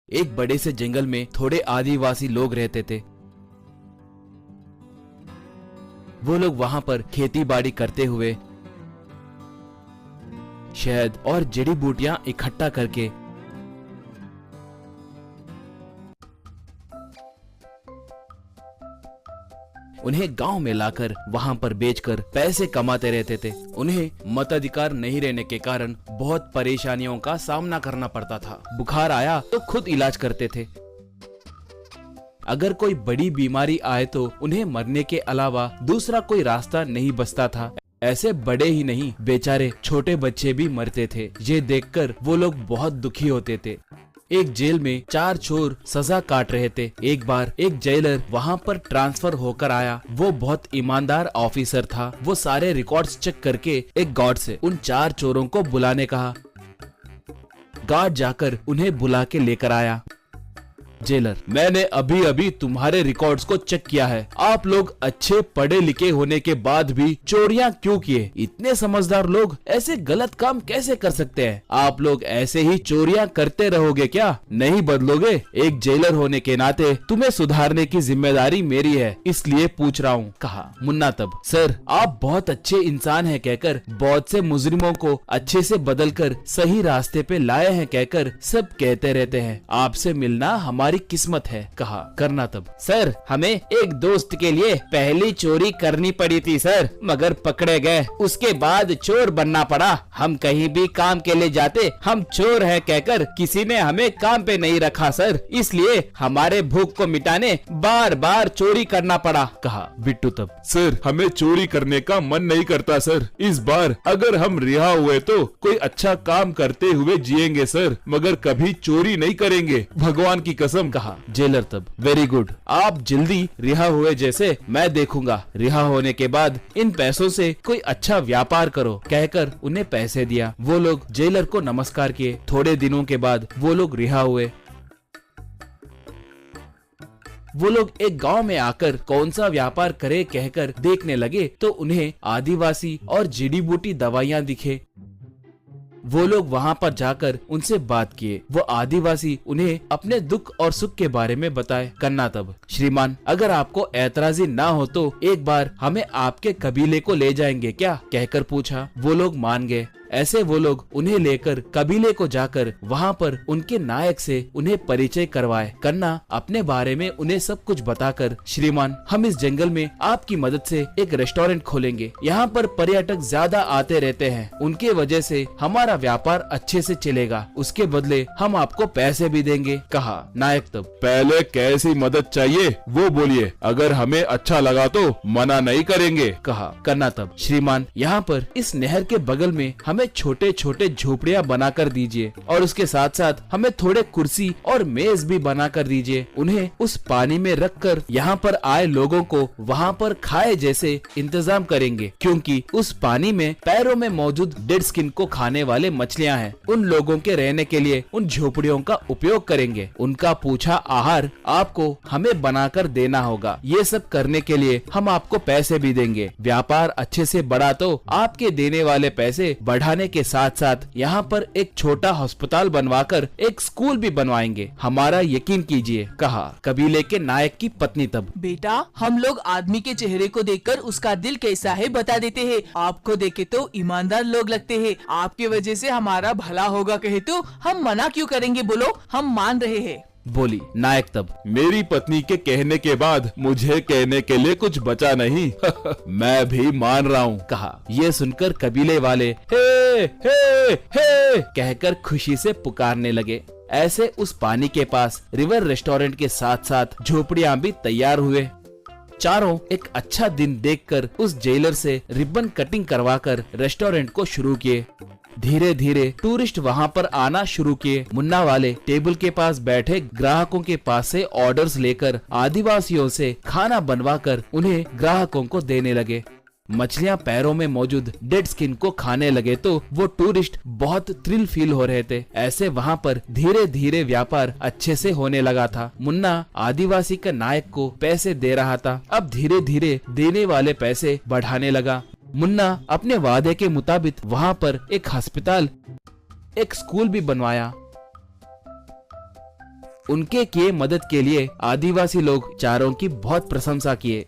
एक बड़े से जंगल में थोड़े आदिवासी लोग रहते थे। वो लोग वहां पर खेती बाड़ी करते हुए शहद और जड़ी बूटियां इकट्ठा करके उन्हें गांव में लाकर वहां पर बेचकर पैसे कमाते रहते थे। उन्हें मताधिकार नहीं रहने के कारण बहुत परेशानियों का सामना करना पड़ता था। बुखार आया तो खुद इलाज करते थे। अगर कोई बड़ी बीमारी आए तो उन्हें मरने के अलावा दूसरा कोई रास्ता नहीं बचता था। ऐसे बड़े ही नहीं, बेचारे छोटे बच्चे भी मरते थे। ये देखकर वो लोग बहुत दुखी होते थे। एक जेल में 4 चोर सजा काट रहे थे। एक बार एक जेलर वहां पर ट्रांसफर होकर आया। वो बहुत ईमानदार ऑफिसर था। वो सारे रिकॉर्ड्स चेक करके एक गार्ड से उन 4 चोरों को बुलाने कहा। गार्ड जाकर उन्हें बुला के लेकर आया। जेलर, मैंने अभी अभी तुम्हारे रिकॉर्ड्स को चेक किया है। आप लोग अच्छे पढ़े लिखे होने के बाद भी चोरियां क्यों किए? इतने समझदार लोग ऐसे गलत काम कैसे कर सकते हैं? आप लोग ऐसे ही चोरियां करते रहोगे क्या? नहीं बदलोगे? एक जेलर होने के नाते तुम्हें सुधारने की जिम्मेदारी मेरी है, इसलिए पूछ रहा हूँ, कहा। मुन्ना तब, सर आप बहुत अच्छे इंसान हैं कहकर बहुत से मुजरिमों को अच्छे से बदलकर सही रास्ते पे लाए हैं कहकर सब कहते रहते हैं। आपसे मिलना हमारी किस्मत है, कहा। करना तब, सर हमें एक दोस्त के लिए पहली चोरी करनी पड़ी थी सर, मगर पकड़े गए। उसके बाद चोर बनना पड़ा। हम कहीं भी काम के लिए जाते हम चोर हैं कहकर किसी ने हमें काम पे नहीं रखा सर, इसलिए हमारे भूख को मिटाने बार बार चोरी करना पड़ा, कहा। बिट्टू तब, सर हमें चोरी करने का मन नहीं करता सर। इस बार अगर हम रिहा हुए तो कोई अच्छा काम करते हुए जिएंगे सर, मगर कभी चोरी नहीं करेंगे, भगवान की कसम, कहा। जेलर तब, वेरी गुड, आप जल्दी रिहा हुए जैसे मैं देखूंगा। रिहा होने के बाद इन पैसों से कोई अच्छा व्यापार करो, कहकर उन्हें पैसे दिया। वो लोग जेलर को नमस्कार किए। थोड़े दिनों के बाद वो लोग रिहा हुए। वो लोग एक गांव में आकर कौन सा व्यापार करे कहकर देखने लगे तो उन्हें आदिवासी और जड़ी बूटी दवाइयां दिखे। वो लोग वहां पर जाकर उनसे बात किए। वो आदिवासी उन्हें अपने दुख और सुख के बारे में बताए। कन्ना तब, श्रीमान अगर आपको ऐतराजी ना हो तो एक बार हमें आपके कबीले को ले जाएंगे क्या, कहकर पूछा। वो लोग मान गए। ऐसे वो लोग उन्हें लेकर कबीले को जाकर वहां पर उनके नायक से उन्हें परिचय करवाए। कन्ना अपने बारे में उन्हें सब कुछ बताकर, श्रीमान हम इस जंगल में आपकी मदद से एक रेस्टोरेंट खोलेंगे। यहाँ पर पर्यटक ज्यादा आते रहते हैं, उनके वजह से हमारा व्यापार अच्छे से चलेगा। उसके बदले हम आपको पैसे भी देंगे, कहा। नायक तब, पहले कैसी मदद चाहिए वो बोलिए, अगर हमें अच्छा लगा तो मना नहीं करेंगे, कहा। कन्ना तब, श्रीमान यहाँ पर इस नहर के बगल में हमें छोटे छोटे झोपड़ियाँ बनाकर दीजिए और उसके साथ साथ हमें थोड़े कुर्सी और मेज भी बनाकर दीजिए। उन्हें उस पानी में रखकर यहाँ पर आए लोगों को वहाँ पर खाए जैसे इंतजाम करेंगे, क्योंकि उस पानी में पैरों में मौजूद डेड स्किन को खाने वाले मछलियाँ हैं। उन लोगों के रहने के लिए उन झोपड़ियों का उपयोग करेंगे। उनका पूछा आहार आपको हमें बनाकर देना होगा। ये सब करने के लिए हम आपको पैसे भी देंगे। व्यापार अच्छे से बढ़ा तो आपके देने वाले पैसे बढ़ाने के साथ साथ यहाँ पर एक छोटा अस्पताल बनवाकर एक स्कूल भी बनवाएंगे, हमारा यकीन कीजिए, कहा। कबीले के नायक की पत्नी तब, बेटा हम लोग आदमी के चेहरे को देखकर उसका दिल कैसा है बता देते हैं। आपको देखे तो ईमानदार लोग लगते हैं। आपकी वजह से हमारा भला होगा कहे तो हम मना क्यों करेंगे, बोलो हम मान रहे हैं, बोली। नायक तब, मेरी पत्नी के कहने के बाद मुझे कहने के लिए कुछ बचा नहीं। मैं भी मान रहा हूँ, कहा। ये सुनकर कबीले वाले हे हे कहकर खुशी से पुकारने लगे। ऐसे उस पानी के पास रिवर रेस्टोरेंट के साथ साथ झोपड़ियाँ भी तैयार हुए। चारों एक अच्छा दिन देखकर उस जेलर से रिबन कटिंग करवाकर रेस्टोरेंट को शुरू किए। धीरे धीरे टूरिस्ट वहां पर आना शुरू किए। मुन्ना वाले टेबल के पास बैठे ग्राहकों के पास से ऑर्डर्स लेकर आदिवासियों से खाना बनवाकर उन्हें ग्राहकों को देने लगे। मछलियां पैरों में मौजूद डेड स्किन को खाने लगे तो वो टूरिस्ट बहुत थ्रिल फील हो रहे थे। ऐसे वहां पर धीरे धीरे व्यापार अच्छे से होने लगा था। मुन्ना आदिवासी के नायक को पैसे दे रहा था। अब धीरे धीरे देने वाले पैसे बढ़ाने लगा। मुन्ना अपने वादे के मुताबिक वहां पर एक अस्पताल, एक स्कूल भी बनवाया। उनके किए मदद के लिए आदिवासी लोग चारों की बहुत प्रशंसा किए।